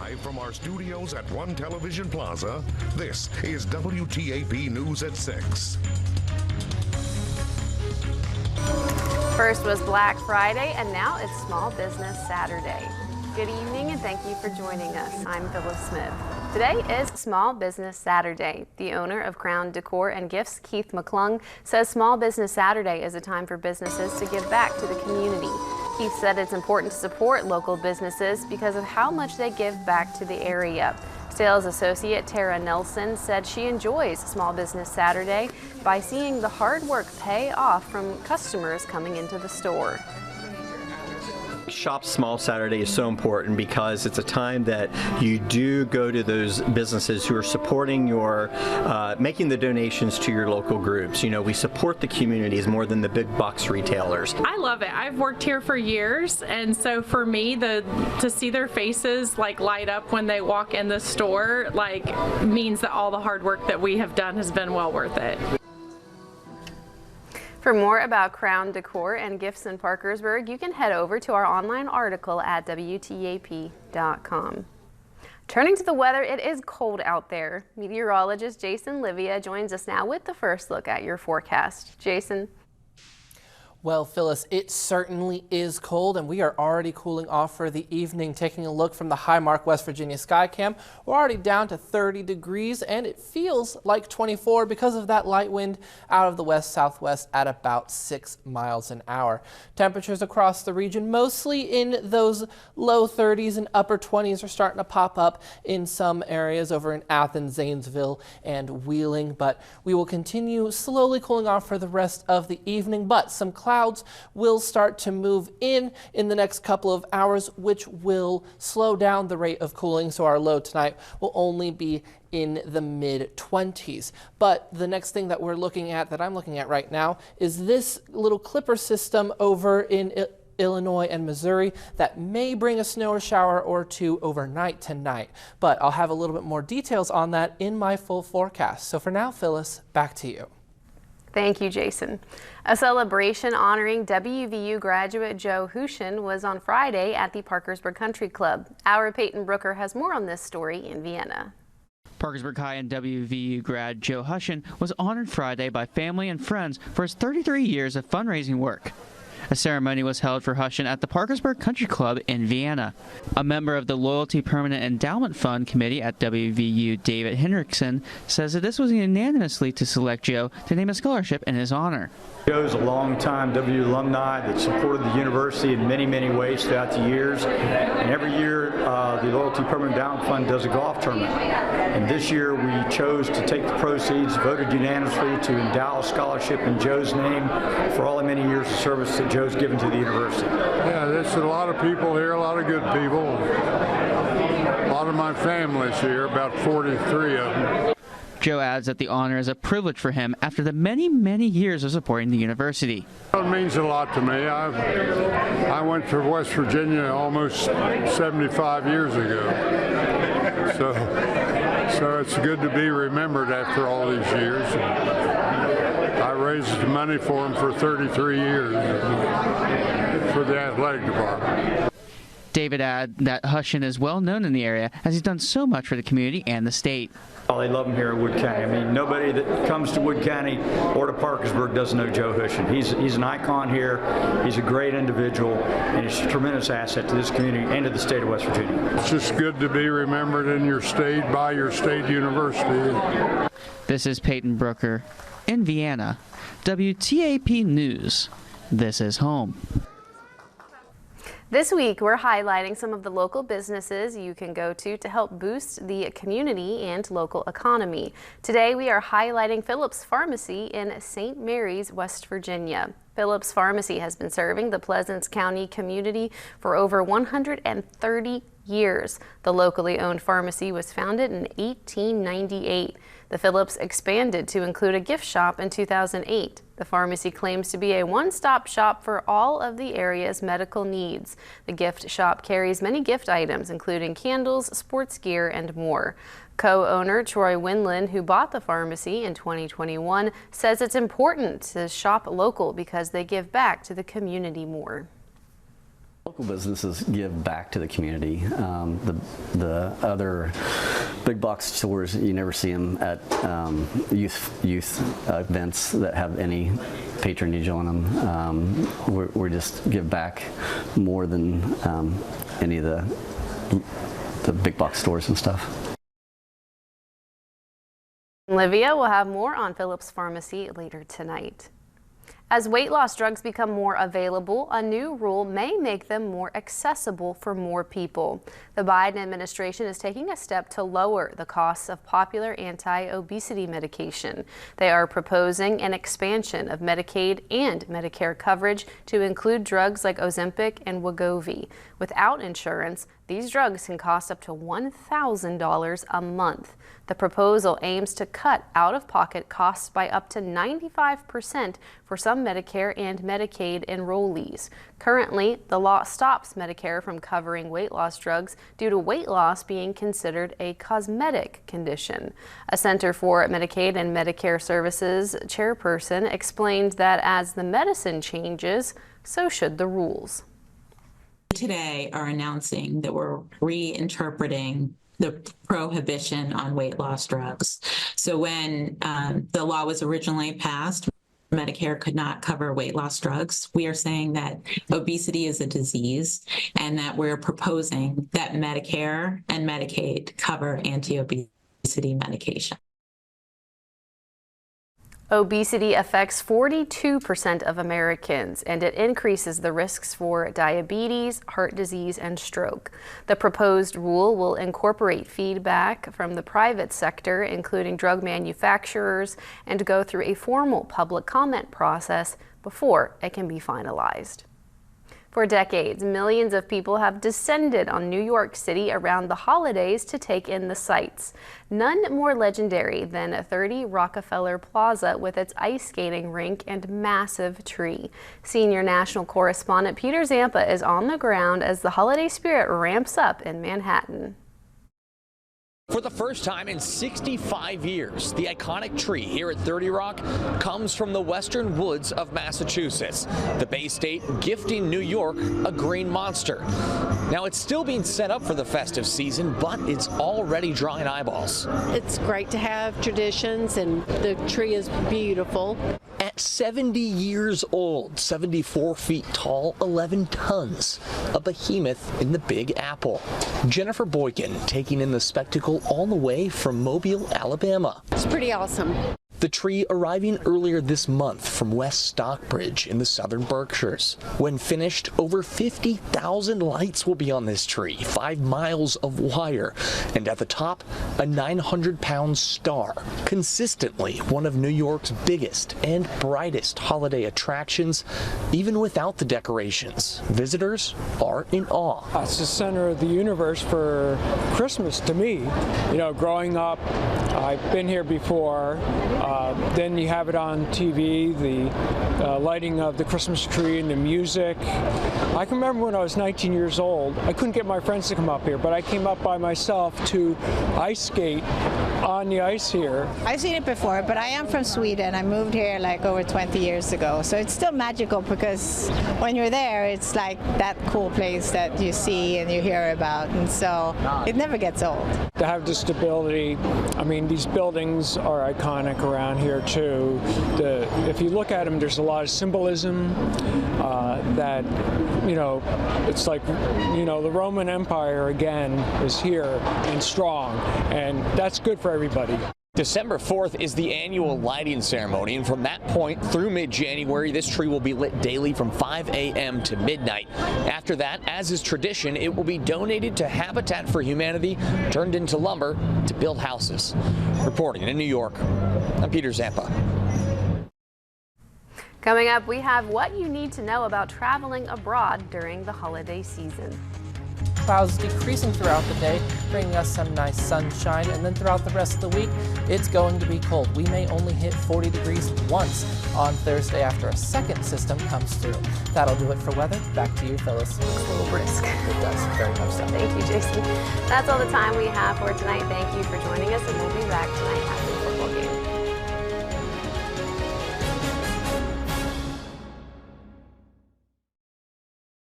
Live from our studios at One Television Plaza, this is WTAP News at 6. First was Black Friday, and now it's Small Business Saturday. Good evening, and thank you for joining us. I'm Phyllis Smith. Today is Small Business Saturday. The owner of Crown Decor and Gifts, Keith McClung, says Small Business Saturday is a time for businesses to give back to the community. Keith said it's important to support local businesses because of how much they give back to the area. Sales associate Tara Nelson said she enjoys Small Business Saturday by seeing the hard work pay off from customers coming into the store. Shop Small Saturday is so important because it's a time that you do go to those businesses who are supporting your, making the donations to your local groups. You know, we support the communities more than the big box retailers. I love it. I've worked here for years, and so for me, to see their faces like light up when they walk in the store, like means that all the hard work that we have done has been well worth it. For more about Crown Decor and Gifts in Parkersburg, you can head over to our online article at WTAP.com. Turning to the weather, it is cold out there. Meteorologist Jason Livia joins us now with the first look at your forecast. Jason. Well, Phyllis, it certainly is cold, and we are already cooling off for the evening. Taking a look from the Highmark, West Virginia Skycam, we're already down to 30 degrees, and it feels like 24 because of that light wind out of the west-southwest at about 6 miles an hour. Temperatures across the region, mostly in those low 30s and upper 20s, are starting to pop up in some areas over in Athens, Zanesville, and Wheeling, but we will continue slowly cooling off for the rest of the evening, but some clouds will start to move in the next couple of hours, which will slow down the rate of cooling. So our low tonight will only be in the mid-20s. But the next thing that I'm looking at right now, is this little clipper system over in Illinois and Missouri that may bring a snow shower or two overnight tonight. But I'll have a little bit more details on that in my full forecast. So for now, Phyllis, back to you. Thank you, Jason. A celebration honoring WVU graduate Joe Hushin was on Friday at the Parkersburg Country Club. Our Peyton Brooker has more on this story in Vienna. Parkersburg High and WVU grad Joe Hushin was honored Friday by family and friends for his 33 years of fundraising work. A ceremony was held for Hushin at the Parkersburg Country Club in Vienna. A member of the Loyalty Permanent Endowment Fund Committee at WVU, David Hendrickson, says that this was unanimously to select Joe to name a scholarship in his honor. Joe's a long-time WVU alumni that supported the university in many, many ways throughout the years. And every year, the Loyalty Permanent Endowment Fund does a golf tournament. And this year, we chose to take the proceeds, voted unanimously to endow a scholarship in Joe's name for all the many years of service that Joe's given to the university. Yeah, there's a lot of people here, a lot of good people. A lot of my family's here, about 43 of them. Joe adds that the honor is a privilege for him after the many, many years of supporting the university. It means a lot to me. I went to West Virginia almost 75 years ago. So it's good to be remembered after all these years. I raised the money for him for 33 years for the athletic department. David adds that Hushin is well known in the area as he's done so much for the community and the state. Oh, they love him here in Wood County. I mean, nobody that comes to Wood County or to Parkersburg doesn't know Joe Hushin. He's an icon here. He's a great individual, and he's a tremendous asset to this community and to the state of West Virginia. It's just good to be remembered in your state by your state university. This is Peyton Brooker in Vienna. WTAP News. This is home. This week, we're highlighting some of the local businesses you can go to help boost the community and local economy. Today, we are highlighting Phillips Pharmacy in St. Mary's, West Virginia. Phillips Pharmacy has been serving the Pleasants County community for over 130 years. The locally owned pharmacy was founded in 1898. The Phillips expanded to include a gift shop in 2008. The pharmacy claims to be a one-stop shop for all of the area's medical needs. The gift shop carries many gift items, including candles, sports gear, and more. Co-owner Troy Winland, who bought the pharmacy in 2021, says it's important to shop local because they give back to the community more. Local businesses give back to the community. The other big box stores, you never see them at youth events that have any patronage on them. We just give back more than any of the big box stores and stuff. Olivia will have more on Phillips Pharmacy later tonight. As weight loss drugs become more available, a new rule may make them more accessible for more people. The Biden administration is taking a step to lower the costs of popular anti-obesity medication. They are proposing an expansion of Medicaid and Medicare coverage to include drugs like Ozempic and Wegovy. Without insurance, these drugs can cost up to $1,000 a month. The proposal aims to cut out-of-pocket costs by up to 95% for some Medicare and Medicaid enrollees. Currently, the law stops Medicare from covering weight loss drugs due to weight loss being considered a cosmetic condition. A Center for Medicaid and Medicare Services chairperson explained that as the medicine changes, so should the rules. Today are announcing that we're reinterpreting the prohibition on weight loss drugs. So when the law was originally passed, Medicare could not cover weight loss drugs. We are saying that obesity is a disease and that we're proposing that Medicare and Medicaid cover anti-obesity medication. Obesity affects 42% of Americans, and it increases the risks for diabetes, heart disease, and stroke. The proposed rule will incorporate feedback from the private sector, including drug manufacturers, and go through a formal public comment process before it can be finalized. For decades, millions of people have descended on New York City around the holidays to take in the sights. None more legendary than 30 Rockefeller Plaza with its ice skating rink and massive tree. Senior national correspondent Peter Zampa is on the ground as the holiday spirit ramps up in Manhattan. For the first time in 65 years, the iconic tree here at 30 Rock comes from the western woods of Massachusetts, the Bay State gifting New York a green monster. Now, it's still being set up for the festive season, but it's already drawing eyeballs. It's great to have traditions, and the tree is beautiful. At 70 years old, 74 feet tall, 11 tons, a behemoth in the Big Apple. Jennifer Boykin taking in the spectacle all the way from Mobile, Alabama. It's pretty awesome. The tree arriving earlier this month from West Stockbridge in the southern Berkshires. When finished, over 50,000 lights will be on this tree, 5 miles of wire, and at the top, a 900-pound star. Consistently one of New York's biggest and brightest holiday attractions, even without the decorations. Visitors are in awe. It's the center of the universe for Christmas to me. You know, growing up, I've been here before. Then you have it on TV, the lighting of the Christmas tree and the music. I can remember when I was 19 years old, I couldn't get my friends to come up here, but I came up by myself to ice skate on the ice here. I've seen it before, but I am from Sweden. I moved here like over 20 years ago, so it's still magical because when you're there, it's like that cool place that you see and you hear about, and so it never gets old. To have the stability, I mean, these buildings are iconic around here too. If you look at them, there's a lot of symbolism that, you know, it's like, you know, the Roman Empire again is here and strong, and that's good for everybody. December 4th is the annual lighting ceremony, and from that point through mid-January, this tree will be lit daily from 5 a.m. to midnight. After that, as is tradition, it will be donated to Habitat for Humanity, turned into lumber to build houses. Reporting in New York, I'm Peter Zampa. Coming up, we have what you need to know about traveling abroad during the holiday season. Clouds decreasing throughout the day, bringing us some nice sunshine, and then throughout the rest of the week, it's going to be cold. We may only hit 40 degrees once on Thursday after a second system comes through. That'll do it for weather. Back to you, Phyllis. It's a little brisk. It does, very much so. Thank you, Jason. That's all the time we have for tonight. Thank you for joining us, and we'll be back tonight.